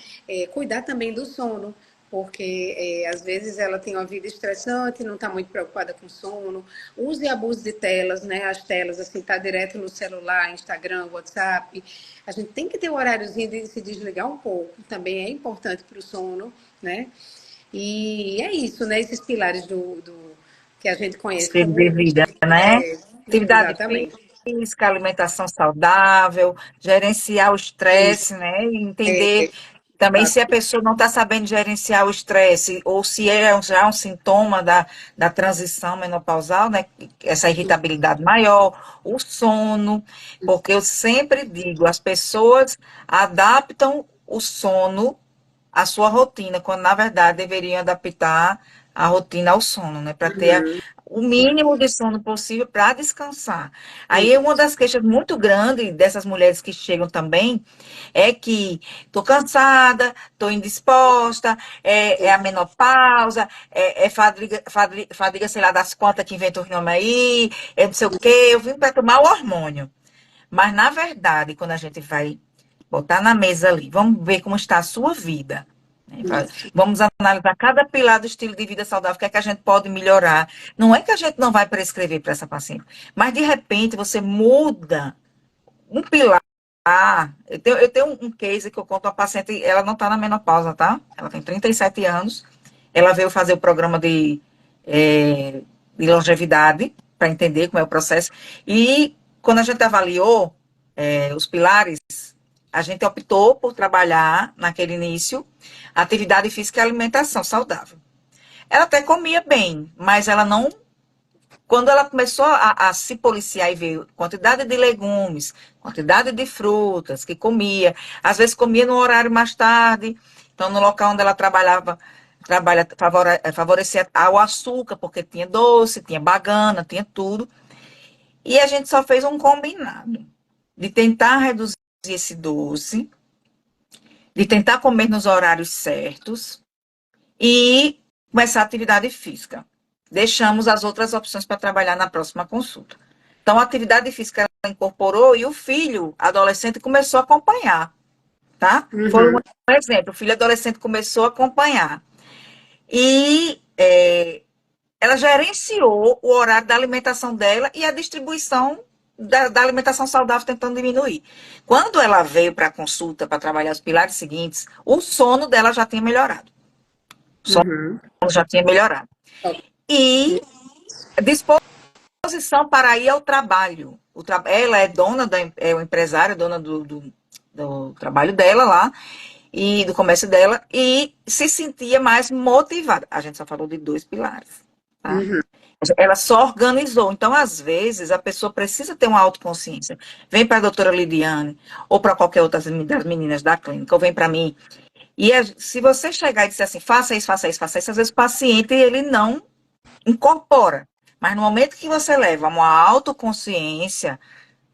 Cuidar também do sono, porque às vezes ela tem uma vida estressante, não está muito preocupada com sono. Use e abuse de telas, né? As telas, assim, tá direto no celular, Instagram, WhatsApp. A gente tem que ter o horáriozinho de se desligar um pouco, também é importante para o sono, né? E é isso, né? Esses pilares do que a gente conhece estilo de como vida, né? Atividade exatamente. física, alimentação saudável, gerenciar o Isso, estresse, né? E entender também se a pessoa não está sabendo gerenciar o estresse, ou se já é um sintoma da transição menopausal, né? Essa irritabilidade maior, o sono, porque eu sempre digo, as pessoas adaptam o sono à sua rotina, quando na verdade deveriam adaptar a rotina ao sono, né? Para ter o mínimo de sono possível para descansar. Aí uma isso, das queixas muito grandes dessas mulheres que chegam também é que estou cansada, estou indisposta, é a menopausa, é fadiga, sei lá, das quantas que inventam o nome aí, é não sei o quê, eu vim para tomar o hormônio. Mas, na verdade, quando a gente vai botar na mesa ali, vamos ver como está a sua vida. Né? isso. Vamos analisar cada pilar do estilo de vida saudável, o que é que a gente pode melhorar. Não é que a gente não vai prescrever para essa paciente, mas de repente você muda um pilar. Eu tenho um case que eu conto a paciente, ela não está na menopausa, tá? Ela tem 37 anos, ela veio fazer o programa de longevidade, para entender como é o processo, e quando a gente avaliou os pilares, a gente optou por trabalhar, naquele início, atividade física e alimentação saudável. Ela até comia bem, mas ela não. Quando ela começou a se policiar e ver quantidade de legumes, quantidade de frutas que comia, às vezes comia no horário mais tarde, então no local onde ela favorecia ao açúcar, porque tinha doce, tinha bagana, tinha tudo. E a gente só fez um combinado de tentar reduzir esse doce, de tentar comer nos horários certos e começar a atividade física. Deixamos as outras opções para trabalhar na próxima consulta. Então, a atividade física ela incorporou e o filho adolescente começou a acompanhar, tá? Foi um Uhum, exemplo. O filho adolescente começou a acompanhar. E ela gerenciou o horário da alimentação dela e a distribuição da alimentação saudável tentando diminuir. Quando ela veio para a consulta para trabalhar os pilares seguintes, o sono dela já tinha melhorado. O sono uhum. já tinha melhorado. E disposição para ir ao trabalho. Ela é dona, é uma empresária, dona do trabalho dela lá, e do comércio dela, e se sentia mais motivada. A gente só falou de dois pilares, tá? Ela só organizou. Então, às vezes, a pessoa precisa ter uma autoconsciência. Vem para a doutora Lidiane, ou para qualquer outra das meninas da clínica, ou vem para mim. E se você chegar e disser assim, faça isso, faça isso, faça isso, às vezes o paciente, ele não incorpora. Mas no momento que você leva uma autoconsciência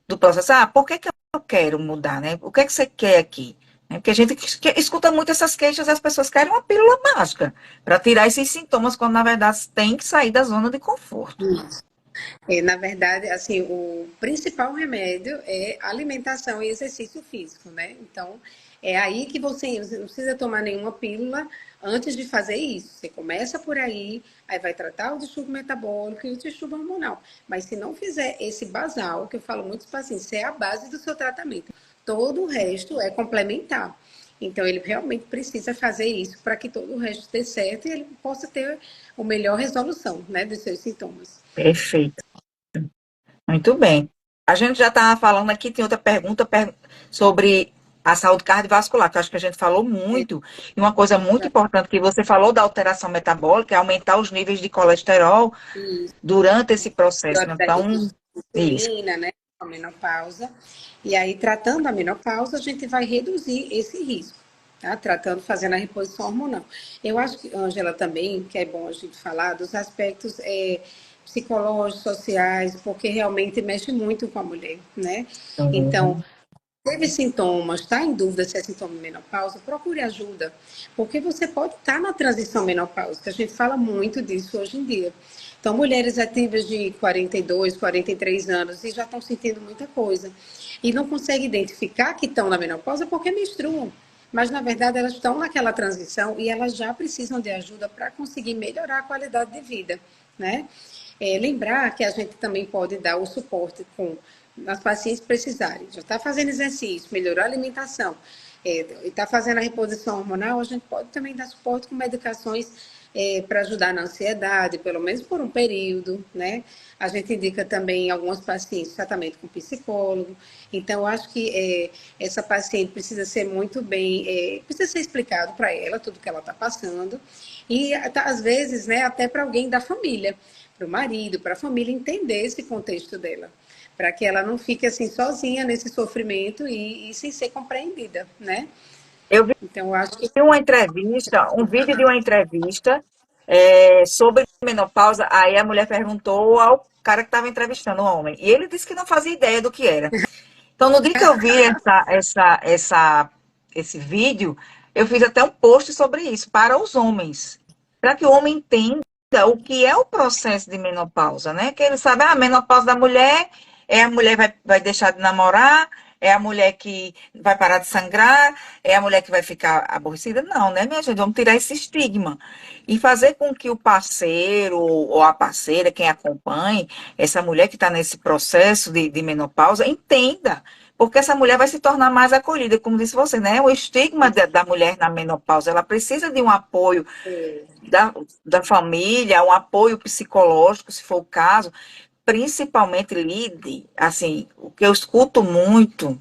do processo, por que eu eu quero mudar, né? O que é que você quer aqui? Porque a gente escuta muito essas queixas e as pessoas querem uma pílula mágica para tirar esses sintomas, quando na verdade tem que sair da zona de conforto. Na verdade, assim, o principal remédio é alimentação e exercício físico, né? Então, é aí que você não precisa tomar nenhuma pílula antes de fazer isso. Você começa por aí vai tratar o distúrbio metabólico e o distúrbio hormonal. Mas se não fizer esse basal, que eu falo muito para pacientes, é a base do seu tratamento. Todo o resto é complementar. Então, ele realmente precisa fazer isso para que todo o resto dê certo e ele possa ter a melhor resolução, né, dos seus sintomas. Perfeito. Muito bem. A gente já estava falando aqui, tem outra pergunta sobre a saúde cardiovascular, que eu acho que a gente falou muito, e uma coisa muito importante que você falou da alteração metabólica é aumentar os níveis de colesterol Isso, durante esse processo, né? da Então, isso. insulina, né, a menopausa. E aí, tratando a menopausa, a gente vai reduzir esse risco, tá? Tratando, fazendo a reposição hormonal. Eu acho que, Ângela, também, que é bom a gente falar dos aspectos psicológicos, sociais, porque realmente mexe muito com a mulher, né? Então, teve sintomas, está em dúvida se é sintoma de menopausa, procure ajuda, porque você pode estar na transição menopáusica, a gente fala muito disso hoje em dia. Então, mulheres ativas de 42, 43 anos e já estão sentindo muita coisa e não conseguem identificar que estão na menopausa porque menstruam, mas na verdade elas estão naquela transição e elas já precisam de ajuda para conseguir melhorar a qualidade de vida, né? Lembrar que a gente também pode dar o suporte com as pacientes precisarem. Já está fazendo exercício, melhorou a alimentação, e está fazendo a reposição hormonal, a gente pode também dar suporte com medicações para ajudar na ansiedade, pelo menos por um período, né? A gente indica também algumas pacientes tratamento com psicólogo. Então, eu acho que essa paciente precisa ser muito bem, precisa ser explicado para ela tudo que ela está passando. E, às vezes, né, até para alguém da família, para o marido, para a família entender esse contexto dela, para que ela não fique assim sozinha nesse sofrimento e sem ser compreendida, né? Eu vi Então, eu acho que uma entrevista, um vídeo de uma entrevista sobre menopausa, aí a mulher perguntou ao cara que estava entrevistando, o homem, e ele disse que não fazia ideia do que era. Então, no dia que eu vi esse vídeo, eu fiz até um post sobre isso, para os homens, para que o homem entenda o que é o processo de menopausa, né? Que ele sabe, a menopausa da mulher é a mulher vai deixar de namorar, é a mulher que vai parar de sangrar, é a mulher que vai ficar aborrecida. Não, né, minha gente? Vamos tirar esse estigma e fazer com que o parceiro ou a parceira, quem acompanhe, essa mulher que está nesse processo de menopausa, entenda. Porque essa mulher vai se tornar mais acolhida, como disse você, né? O estigma da mulher na menopausa, ela precisa de um apoio da, da família, um apoio psicológico, se for o caso, principalmente lide, assim, o que eu escuto muito,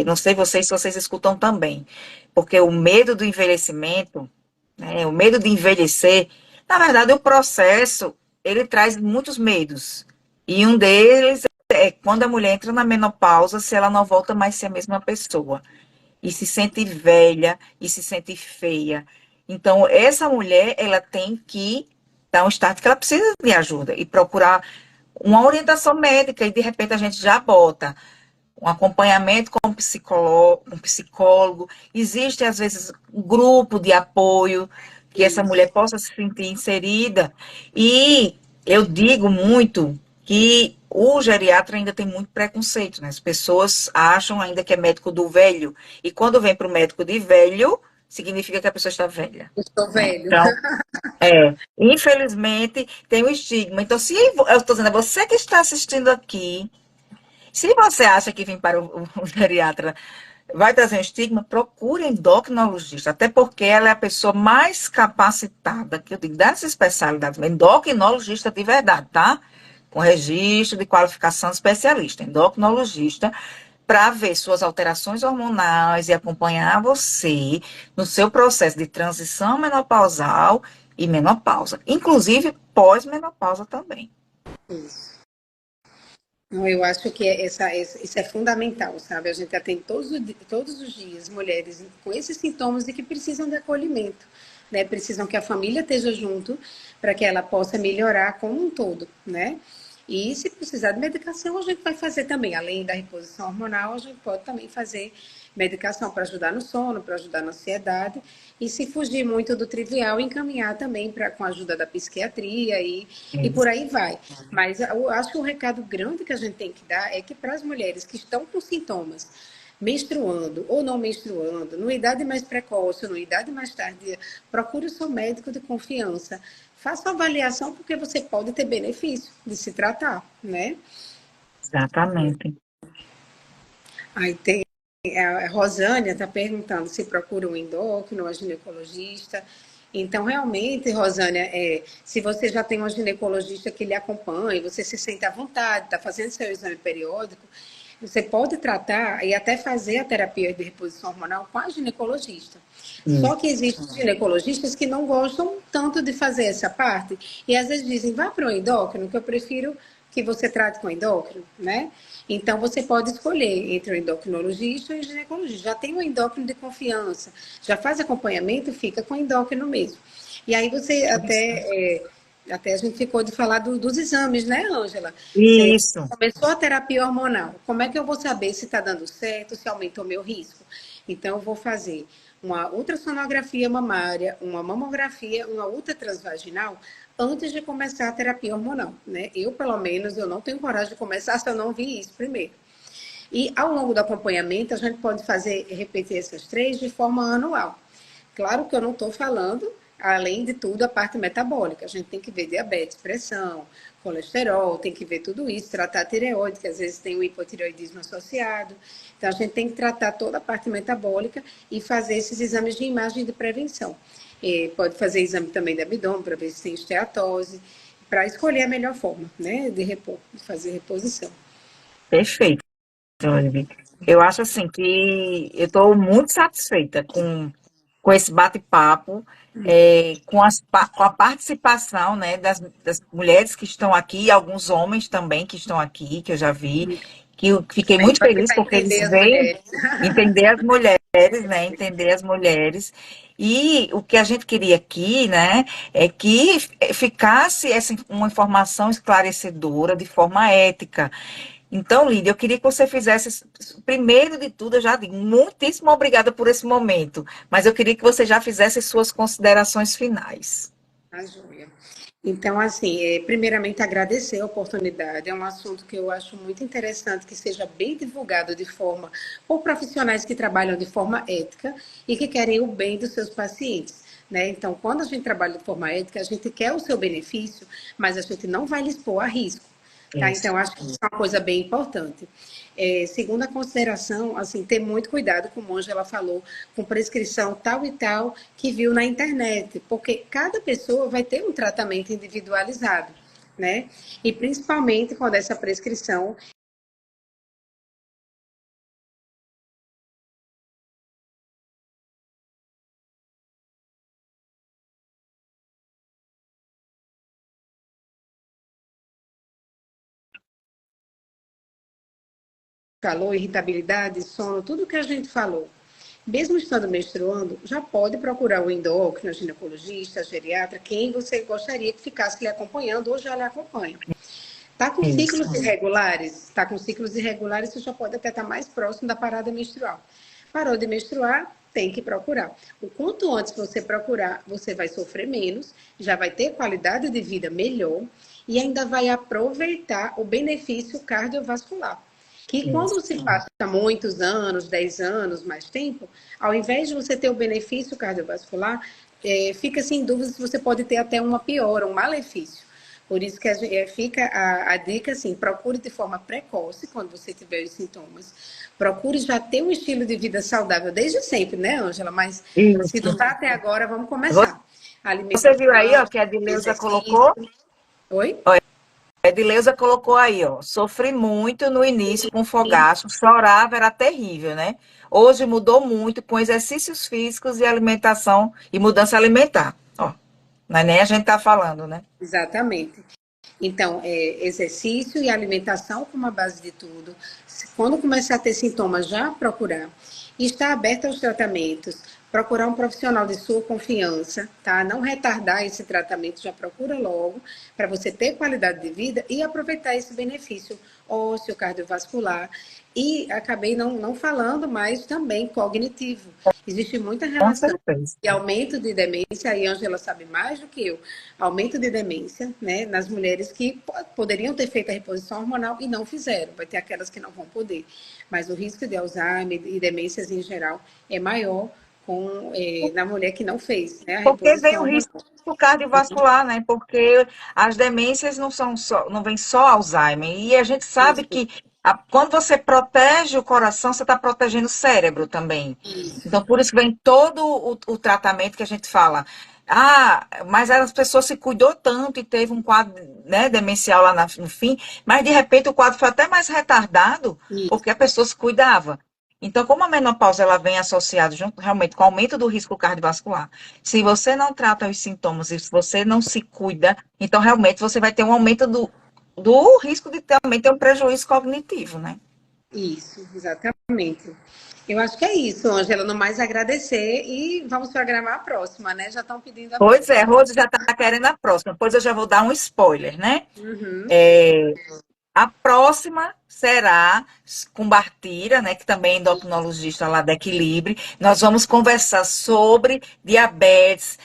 não sei vocês se vocês escutam também, porque o medo do envelhecimento, né, o medo de envelhecer, na verdade o processo, ele traz muitos medos, e um deles é quando a mulher entra na menopausa, se ela não volta mais a ser a mesma pessoa, e se sente velha, e se sente feia. Então, essa mulher, ela tem que dar um start que ela precisa de ajuda, e procurar uma orientação médica, e de repente a gente já bota um acompanhamento com um psicólogo. Existe, às vezes, um grupo de apoio que essa mulher possa se sentir inserida. E eu digo muito que o geriatra ainda tem muito preconceito, né? As pessoas acham ainda que é médico do velho. E quando vem para o médico de velho, significa que a pessoa está velha. eu estou Né? velho. Então, infelizmente, tem o estigma. Então, se eu estou dizendo a você que está assistindo aqui, se você acha que vir para o geriatra vai trazer um estigma, procure endocrinologista, até porque ela é a pessoa mais capacitada, que eu digo, dessa especialidade, endocrinologista de verdade, tá? Com registro de qualificação especialista, endocrinologista, para ver suas alterações hormonais e acompanhar você no seu processo de transição menopausal e menopausa, inclusive pós-menopausa também. Isso. Não, eu acho que isso é fundamental, sabe? A gente atende todos os dias mulheres com esses sintomas e que precisam de acolhimento, né? Precisam que a família esteja junto para que ela possa melhorar como um todo, né? E se precisar de medicação, a gente vai fazer também. Além da reposição hormonal, a gente pode também fazer medicação para ajudar no sono, para ajudar na ansiedade. E se fugir muito do trivial, encaminhar também com a ajuda da psiquiatria e por aí vai. Mas eu acho que o recado grande que a gente tem que dar é que para as mulheres que estão com sintomas, menstruando ou não menstruando, numa idade mais precoce, numa idade mais tardia, procure o seu médico de confiança. Faça uma avaliação porque você pode ter benefício de se tratar, né? Exatamente. Aí tem a Rosânia está perguntando se procura um endócrino, um ginecologista. Então, realmente, Rosânia, se você já tem um ginecologista que lhe acompanha, você se sente à vontade, está fazendo seu exame periódico, você pode tratar e até fazer a terapia de reposição hormonal com a ginecologista. Só que existem ginecologistas que não gostam tanto de fazer essa parte e às vezes dizem, vá para o endócrino, que eu prefiro que você trate com endócrino, né? Então, você pode escolher entre o endocrinologista e o ginecologista. Já tem um endócrino de confiança, já faz acompanhamento, fica com o endócrino mesmo. E aí você até a gente ficou de falar dos exames, né, Ângela? Você Isso. começou a terapia hormonal. Como é que eu vou saber se está dando certo, se aumentou meu risco? Então, eu vou fazer uma ultrassonografia mamária, uma mamografia, uma ultratransvaginal antes de começar a terapia hormonal, né? Eu, pelo menos, eu não tenho coragem de começar se eu não vi isso primeiro. E ao longo do acompanhamento, a gente pode repetir essas três de forma anual. Claro que eu não estou falando, além de tudo, a parte metabólica. A gente tem que ver diabetes, pressão, colesterol, tem que ver tudo isso, tratar a tireoide, que às vezes tem um hipotireoidismo associado. Então, a gente tem que tratar toda a parte metabólica e fazer esses exames de imagem de prevenção. E pode fazer exame também de abdômen para ver se tem esteatose, para escolher a melhor forma, né, de fazer reposição. Perfeito, Olive. Eu acho assim que eu estou muito satisfeita com esse bate-papo, com a participação, né, das mulheres que estão aqui, e alguns homens também que estão aqui, que eu já vi, que eu fiquei A gente muito vai feliz tentar porque eles entender as veem mulheres. entender as mulheres, né, entender as mulheres. E o que a gente queria aqui, né, é que ficasse uma informação esclarecedora de forma ética. Então, Lídia, eu queria que você fizesse, primeiro de tudo, eu já digo, muitíssimo obrigada por esse momento, mas eu queria que você já fizesse suas considerações finais. A joia. Então, assim, primeiramente agradecer a oportunidade. É um assunto que eu acho muito interessante que seja bem divulgado de forma por profissionais que trabalham de forma ética e que querem o bem dos seus pacientes. Né? Então, quando a gente trabalha de forma ética, a gente quer o seu benefício, mas a gente não vai lhe expor a risco. Tá? Isso. Então, acho que isso é uma coisa bem importante. Segunda consideração, assim, ter muito cuidado, como a Ângela falou, com prescrição tal e tal que viu na internet, porque cada pessoa vai ter um tratamento individualizado, né? E principalmente quando essa prescrição calor, irritabilidade, sono, tudo que a gente falou. Mesmo estando menstruando, já pode procurar o endócrino, ginecologista, geriatra, quem você gostaria que ficasse lhe acompanhando ou já lhe acompanha. Está com Isso. ciclos irregulares? Está com ciclos irregulares, você já pode até estar mais próximo da parada menstrual. Parou de menstruar, tem que procurar. O quanto antes você procurar, você vai sofrer menos, já vai ter qualidade de vida melhor e ainda vai aproveitar o benefício cardiovascular. Que quando Isso. se passa muitos anos, 10 anos, mais tempo, ao invés de você ter o benefício cardiovascular, fica sem dúvida se você pode ter até uma piora, um malefício. Por isso que fica a dica assim, procure de forma precoce quando você tiver os sintomas. Procure já ter um estilo de vida saudável desde sempre, né, Ângela? Mas se não Isso. está até agora, vamos começar. Você viu aí, ó, Alimentação, que a Edileuza colocou? exercício. Oi? A Edileuza colocou aí, ó. Sofri muito no início com fogacho, chorava, era terrível, né? Hoje mudou muito com exercícios físicos e alimentação e mudança alimentar. Ó, não é nem a gente tá falando, né? Exatamente. Então, exercício e alimentação como a base de tudo. Quando começar a ter sintomas, já procurar. E estar aberto aos tratamentos. Procurar um profissional de sua confiança, tá? Não retardar esse tratamento, já procura logo, para você ter qualidade de vida e aproveitar esse benefício ósseo, cardiovascular. E acabei não falando, mas também cognitivo. Existe muita Com relação certeza. de aumento de demência, aí a Angela sabe mais do que eu, aumento de demência, né, nas mulheres que poderiam ter feito a reposição hormonal e não fizeram, vai ter aquelas que não vão poder, mas o risco de Alzheimer e demências em geral é maior na mulher que não fez, né, a Porque vem reposição o hormonal. risco cardiovascular, né? Porque as demências não vem só Alzheimer. E a gente sabe Isso, que quando você protege o coração, você está protegendo o cérebro também. isso, Então, por isso que vem todo o tratamento que a gente fala. Ah, mas as pessoas se cuidou tanto e teve um quadro, né, demencial lá no fim, mas de repente o quadro foi até mais retardado isso, porque a pessoa se cuidava. Então, como a menopausa ela vem associada junto realmente com o aumento do risco cardiovascular, se você não trata os sintomas e se você não se cuida, então realmente você vai ter um aumento do risco de também ter um prejuízo cognitivo, né? isso, exatamente. Eu acho que é isso, Angela, no mais agradecer e vamos programar a próxima, né? Já estão pedindo a Pois é, próxima. Rose já está querendo a próxima. Depois eu já vou dar um spoiler, né? Uhum. A próxima será com Bartira, né, que também é endocrinologista lá da Equilibre. Nós vamos conversar sobre diabetes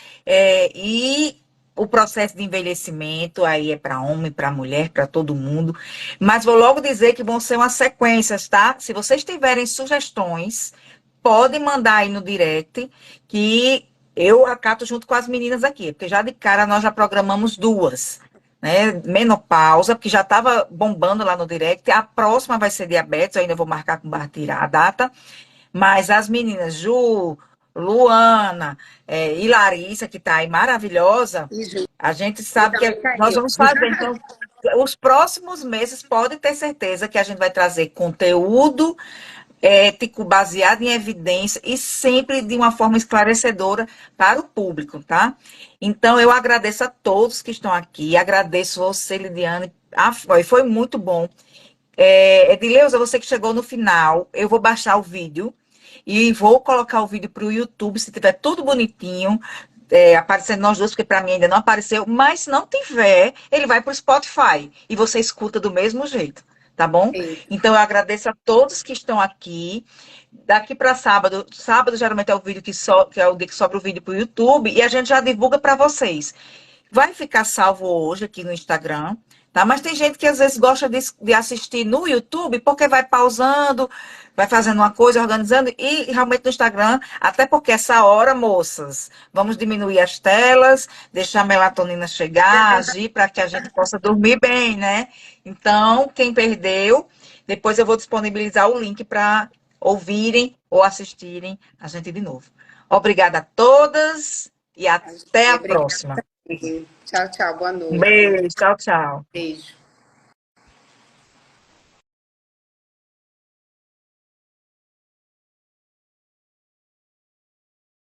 e o processo de envelhecimento. Aí é para homem, para mulher, para todo mundo. Mas vou logo dizer que vão ser umas sequências, tá? Se vocês tiverem sugestões, podem mandar aí no direct, que eu acato junto com as meninas aqui, porque já de cara nós já programamos duas, né? Menopausa, porque já estava bombando lá no direct. A próxima vai ser diabetes, eu ainda vou marcar com Bartira a data. Mas as meninas Ju, Luana e Larissa, que está aí maravilhosa, E Ju, a gente Ju sabe também que tá nós aí, ó. vamos fazer. Então, os próximos meses podem ter certeza que a gente vai trazer conteúdo ético, baseado em evidência e sempre de uma forma esclarecedora para o público, tá? Então, eu agradeço a todos que estão aqui, agradeço você, Lidiane, foi muito bom. Edileuza, você que chegou no final, eu vou baixar o vídeo e vou colocar o vídeo para o YouTube, se tiver tudo bonitinho, aparecendo nós dois, porque para mim ainda não apareceu, mas se não tiver, ele vai para o Spotify e você escuta do mesmo jeito, tá bom? Eita. Então eu agradeço a todos que estão aqui. Daqui para sábado geralmente é o vídeo que é o dia que sobra o vídeo para o YouTube e a gente já divulga para vocês. Vai ficar salvo hoje aqui no Instagram, tá? Mas tem gente que às vezes gosta de assistir no YouTube porque vai pausando, vai fazendo uma coisa, organizando, e realmente no Instagram, até porque essa hora, moças, vamos diminuir as telas, deixar a melatonina chegar, agir para que a gente possa dormir bem, né? Então, quem perdeu, depois eu vou disponibilizar o link para ouvirem ou assistirem a gente de novo. Obrigada a todas e até a Obrigada próxima. também. Tchau, tchau. Boa Um noite. beijo, tchau, tchau. Beijo.